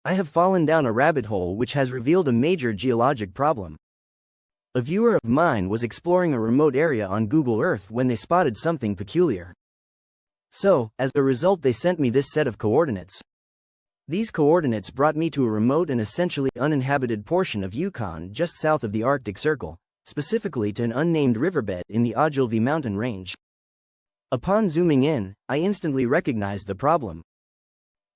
I have fallen down a rabbit hole which has revealed a major geologic problem. A viewer of mine was exploring a remote area on Google Earth when they spotted something peculiar. So, as a result, they sent me this set of coordinates. These coordinates brought me to a remote and essentially uninhabited portion of Yukon just south of the Arctic Circle, specifically to an unnamed riverbed in the Ogilvy mountain range. Upon zooming in, I instantly recognized the problem.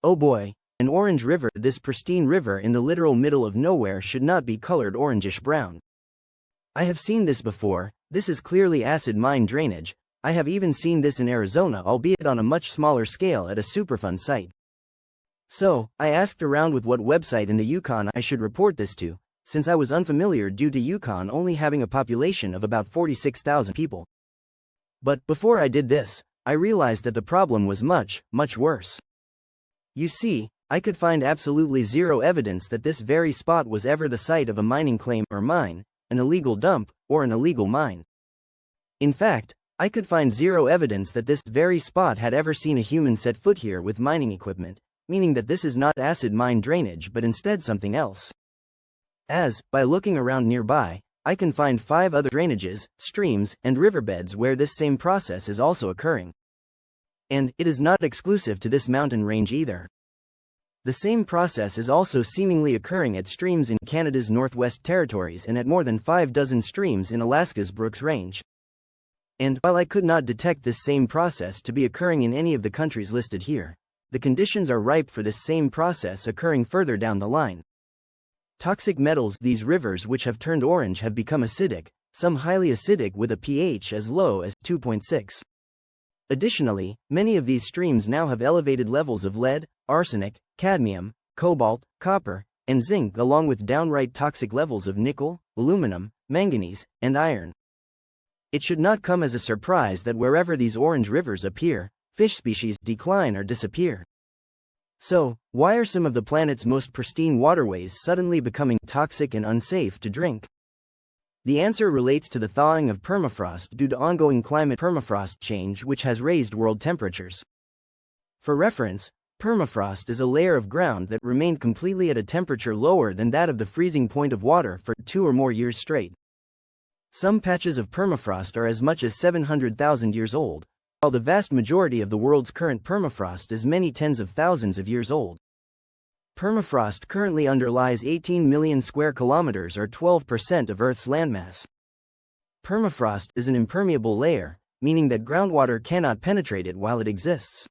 Oh boy, an orange river! This pristine river in the literal middle of nowhere should not be colored orangish-brown. I have seen this before. This is clearly acid mine drainage. I have even seen this in Arizona, albeit on a much smaller scale at a Superfund site. So, I asked around with what website in the Yukon I should report this to, since I was unfamiliar due to Yukon only having a population of about 46,000 people. But before I did this, I realized that the problem was much, much worse. You see, I could find absolutely zero evidence that this very spot was ever the site of a mining claim or mine, an illegal dump, or an illegal mine. In fact, I could find zero evidence that this very spot had ever seen a human set foot here with mining equipment, meaning that this is not acid mine drainage but instead something else. As, by looking around nearby, I can find 5 other drainages, streams, and riverbeds where this same process is also occurring. And it is not exclusive to this mountain range either. The same process is also seemingly occurring at streams in Canada's Northwest Territories and at more than 5 dozen streams in Alaska's Brooks Range. And, while I could not detect this same process to be occurring in any of the countries listed here, the conditions are ripe for this same process occurring further down the line. Toxic metals, these rivers which have turned orange have become acidic, some highly acidic with a pH as low as 2.6. Additionally, many of these streams now have elevated levels of lead, arsenic, cadmium, cobalt, copper, and zinc, along with downright toxic levels of nickel, aluminum, manganese, and iron. It should not come as a surprise that wherever these orange rivers appear, fish species decline or disappear. So, why are some of the planet's most pristine waterways suddenly becoming toxic and unsafe to drink? The answer relates to the thawing of permafrost due to ongoing climate permafrost change, which has raised world temperatures. For reference, permafrost is a layer of ground that remained completely at a temperature lower than that of the freezing point of water for 2 or more years straight. Some patches of permafrost are as much as 700,000 years old, while the vast majority of the world's current permafrost is many tens of thousands of years old. Permafrost currently underlies 18 million square kilometers or 12% of Earth's landmass. Permafrost is an impermeable layer, meaning that groundwater cannot penetrate it while it exists.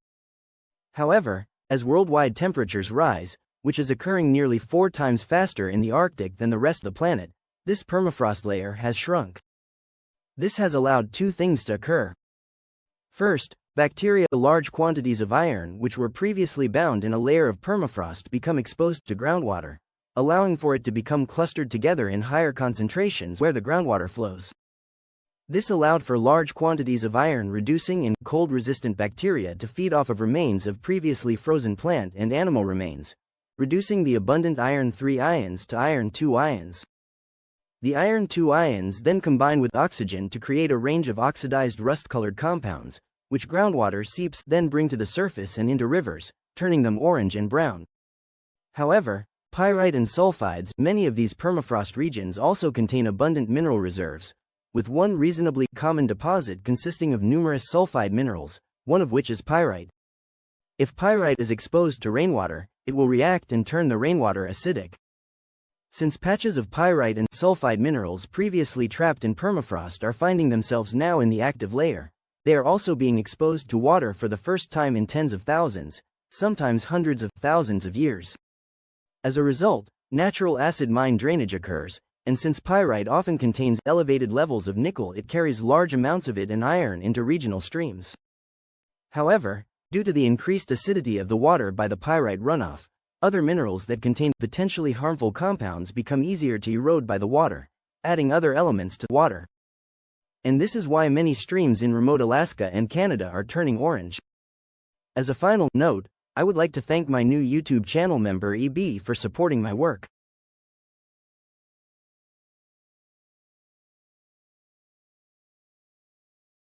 However, as worldwide temperatures rise, which is occurring nearly 4 times faster in the Arctic than the rest of the planet, this permafrost layer has shrunk. This has allowed 2 things to occur. First, bacteria, large quantities of iron which were previously bound in a layer of permafrost become exposed to groundwater, allowing for it to become clustered together in higher concentrations where the groundwater flows. This allowed for large quantities of iron reducing and cold-resistant bacteria to feed off of remains of previously frozen plant and animal remains, reducing the abundant iron 3 ions to iron 2 ions. The iron 2 ions then combine with oxygen to create a range of oxidized rust-colored compounds, which groundwater seeps then bring to the surface and into rivers, turning them orange and brown. However, pyrite and sulfides, many of these permafrost regions also contain abundant mineral reserves, with one reasonably common deposit consisting of numerous sulfide minerals, one of which is pyrite. If pyrite is exposed to rainwater, it will react and turn the rainwater acidic. Since patches of pyrite and sulfide minerals previously trapped in permafrost are finding themselves now in the active layer, they are also being exposed to water for the first time in tens of thousands, sometimes hundreds of thousands of years. As a result, natural acid mine drainage occurs, and since pyrite often contains elevated levels of nickel, it carries large amounts of it and iron into regional streams. However, due to the increased acidity of the water by the pyrite runoff, other minerals that contain potentially harmful compounds become easier to erode by the water, adding other elements to water. And this is why many streams in remote Alaska and Canada are turning orange. As a final note, I would like to thank my new YouTube channel member EB for supporting my work.